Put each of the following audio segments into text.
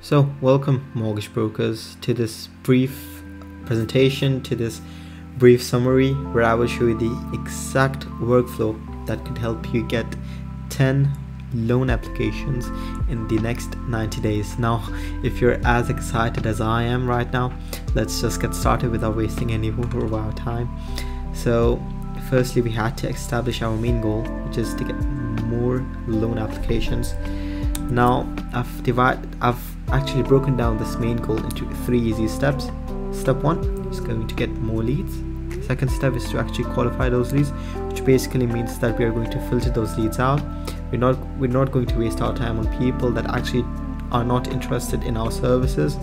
So, welcome mortgage brokers to this brief presentation, to this brief summary where I will show you the exact workflow that could help you get 10 loan applications in the next 90 days. Now, if you're as excited as I am right now, let's just get started without wasting any more of our time. So, firstly, we had to establish our main goal, which is to get more loan applications. Now, I've actually broken down this main goal into 3 easy steps. Step 1 is going to get more leads. Second step is to actually qualify those leads, which basically means that we are going to filter those leads out. We're not going to waste our time on people that actually are not interested in our services,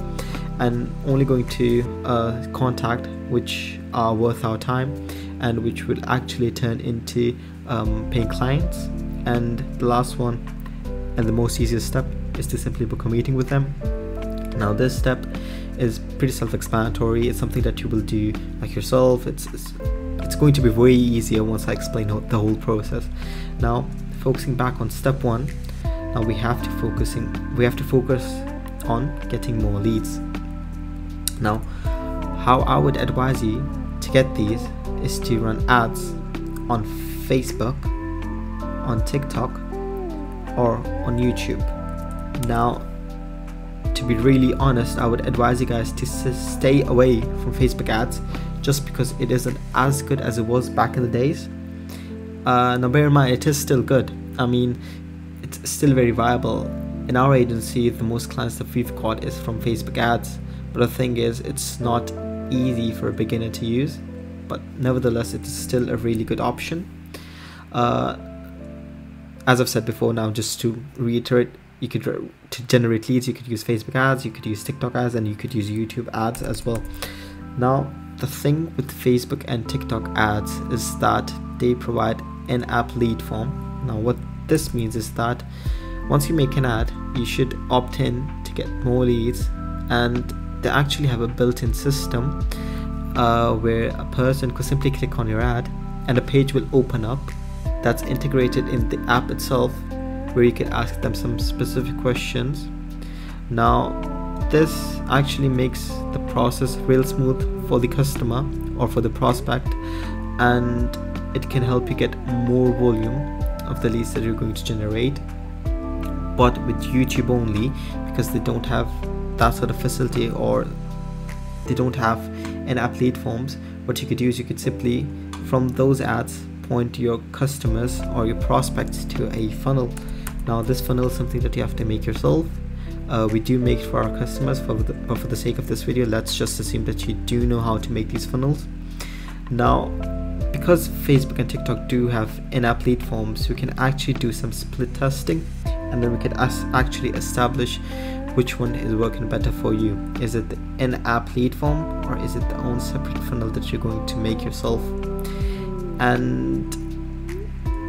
and only going to contact which are worth our time and which will actually turn into paying clients. And the last one, and the most easiest step, is to simply book a meeting with them. Now, this step is pretty self-explanatory. It's something that you will do like yourself. It's going to be way easier once I explain the whole process. Now, focusing back on step 1, now we have to focus on getting more leads. Now, how I would advise you to get these is to run ads on Facebook, on TikTok, or on YouTube. Now, to be really honest, I would advise you guys to stay away from Facebook ads, just because it isn't as good as it was back in the days. Now, bear in mind, it is still good. I mean, it's still very viable. In our agency, the most clients that we've got is from Facebook ads, but the thing is, it's not easy for a beginner to use, but nevertheless, it is still a really good option. As I've said before, now just to reiterate, to generate leads, you could use Facebook ads, you could use TikTok ads, and you could use YouTube ads as well. Now, the thing with Facebook and TikTok ads is that they provide an app lead form. Now, what this means is that once you make an ad, you should opt in to get more leads, and they actually have a built-in system where a person could simply click on your ad and a page will open up that's integrated in the app itself, where you can ask them some specific questions. Now, this actually makes the process real smooth for the customer or for the prospect, and it can help you get more volume of the leads that you're going to generate. But with YouTube only, because they don't have that sort of facility, or they don't have an app lead forms, what you could do is you could simply, from those ads, point your customers or your prospects to a funnel. Now, this funnel is something that you have to make yourself. We do make it for our customers, but for the sake of this video, let's just assume that you do know how to make these funnels. Now, because Facebook and TikTok do have in-app lead forms, we can actually do some split testing, and then we can actually establish which one is working better for you. Is it the in-app lead form, or is it the own separate funnel that you're going to make yourself? And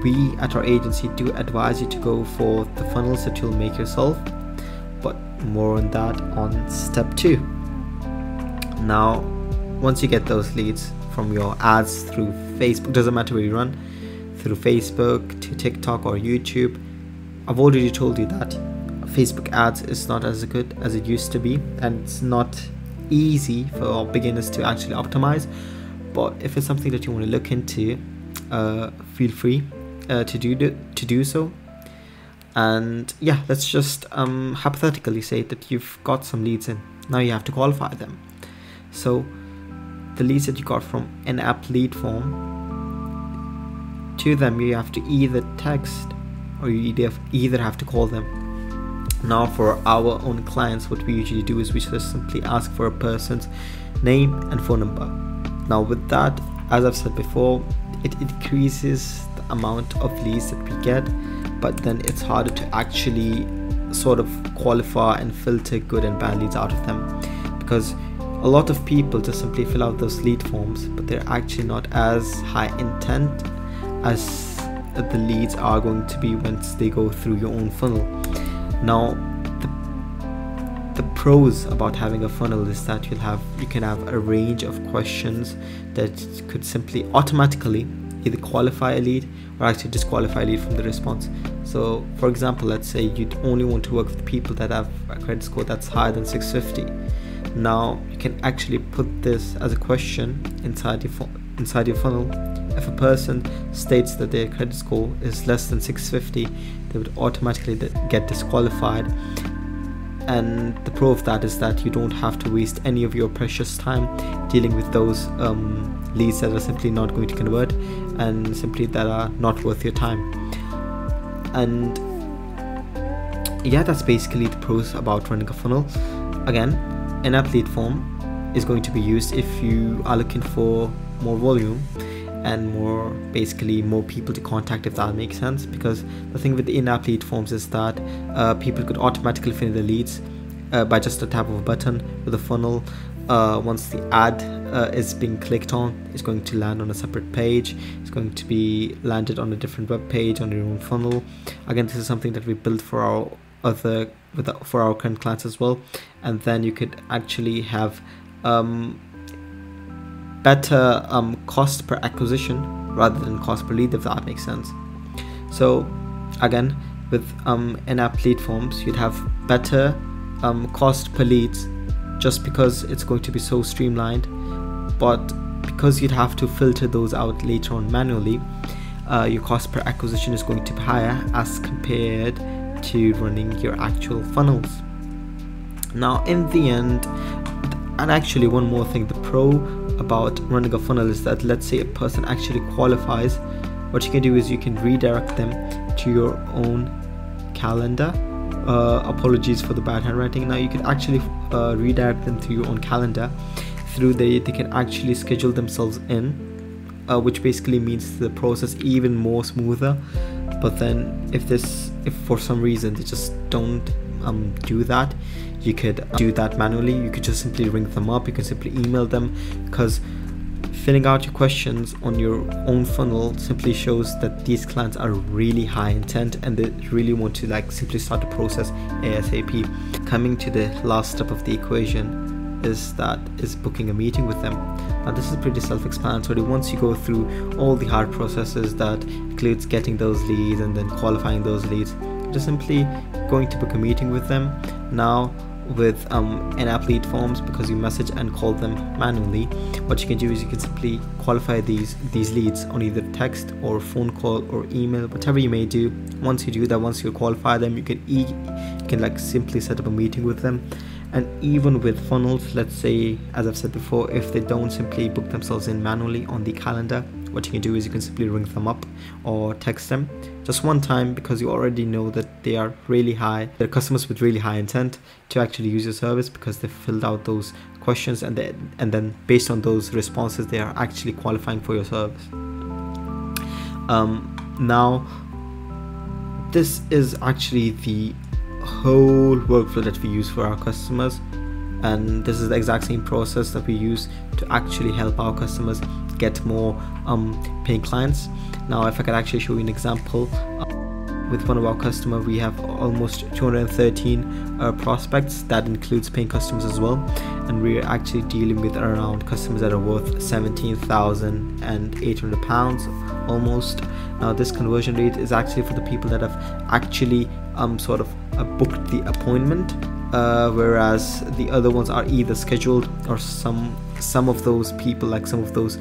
we at our agency do advise you to go for the funnels that you'll make yourself, but more on that on step 2. Now, once you get those leads from your ads through Facebook, doesn't matter where you run, through Facebook to TikTok or YouTube, I've already told you that Facebook ads is not as good as it used to be, and it's not easy for our beginners to actually optimize. But if it's something that you want to look into, feel free to do so. And yeah, let's just hypothetically say that you've got some leads in. Now you have to qualify them. So the leads that you got from an app lead form, to them you have to either text or you either have to call them. Now, for our own clients, what we usually do is we just simply ask for a person's name and phone number. Now, with that, as I've said before, it increases the amount of leads that we get, but then it's harder to actually sort of qualify and filter good and bad leads out of them, because a lot of people just simply fill out those lead forms, but they're actually not as high intent as the leads are going to be once they go through your own funnel. Now, the pros about having a funnel is that you can have a range of questions that could simply automatically either qualify a lead or actually disqualify a lead from the response. So for example, let's say you only want to work with people that have a credit score that's higher than 650. Now you can actually put this as a question inside your funnel. If a person states that their credit score is less than 650, they would automatically get disqualified. And the pro of that is that you don't have to waste any of your precious time dealing with those leads that are simply not going to convert and simply that are not worth your time. And yeah, that's basically the pros about running a funnel. Again, in-app lead form is going to be used if you are looking for more volume and more people to contact, if that makes sense. Because the thing with the in-app lead forms is that people could automatically fill in the leads by just a tap of a button. With a funnel, once the ad is being clicked on, it's going to land on a separate page. It's going to be landed on a different web page on your own funnel. Again, this is something that we built for our current clients as well. And then you could actually have better cost per acquisition rather than cost per lead, if that makes sense. So again, with in-app lead forms, you'd have better cost per leads just because it's going to be so streamlined. But because you'd have to filter those out later on manually, your cost per acquisition is going to be higher as compared to running your actual funnels. Now in the end, and actually one more thing, the pro about running a funnel is that let's say a person actually qualifies, what you can do is you can redirect them to your own calendar. Apologies for the bad handwriting. Now you can actually redirect them to your own calendar. Through they can actually schedule themselves in, which basically means the process even more smoother. But then if for some reason they just don't do that, you could do that manually. You could just simply ring them up, you can simply email them, because filling out your questions on your own funnel simply shows that these clients are really high intent and they really want to simply start the process ASAP. Coming to the last step of the equation is booking a meeting with them. Now this is pretty self-explanatory. Once you go through all the hard processes that includes getting those leads and then qualifying those leads, you're just simply going to book a meeting with them. Now with in-app lead forms, because you message and call them manually, what you can do is you can simply qualify these leads on either text or phone call or email, whatever you may do. Once you do that, once you qualify them, you can simply set up a meeting with them. And even with funnels, let's say, as I've said before, if they don't simply book themselves in manually on the calendar, what you can do is you can simply ring them up or text them just one time, because you already know that they are really high. They're customers with really high intent to actually use your service because they filled out those questions, and then based on those responses, they are actually qualifying for your service. Now, this is actually the whole workflow that we use for our customers, and this is the exact same process that we use to actually help our customers get more paying clients. Now if I could actually show you an example, with one of our customers we have almost 213 prospects. That includes paying customers as well, and we're actually dealing with around customers that are worth 17,800 pounds almost. Now this conversion rate is actually for the people that have actually booked the appointment, whereas the other ones are either scheduled or some of those people, some of those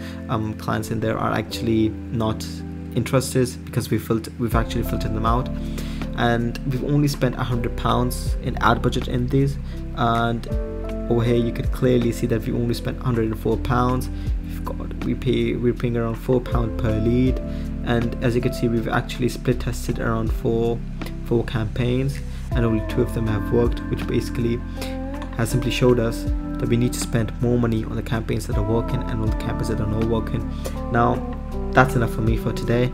clients in there, are actually not interested because we've actually filtered them out. And we've only spent £100 in ad budget in these, and over here you could clearly see that we only spent £104. We're paying around £4 per lead, and as you can see, we've actually split tested around four campaigns, and only 2 of them have worked, which basically has simply showed us that we need to spend more money on the campaigns that are working and on the campaigns that are not working. Now that's enough for me for today.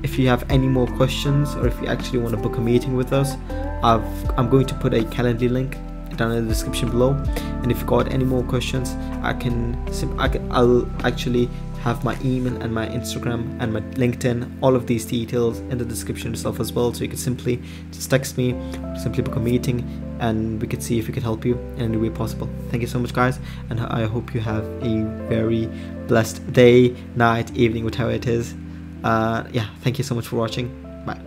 If you have any more questions, or if you actually want to book a meeting with us, I'm going to put a Calendly link down in the description below, and if you've got any more questions, I'll actually have my email and my Instagram and my LinkedIn, all of these details in the description itself as well, so you can simply just text me, simply book a meeting, and we could see if we could help you in any way possible. Thank you so much guys, and I hope you have a very blessed day, night, evening, whatever it is. Yeah, thank you so much for watching. Bye.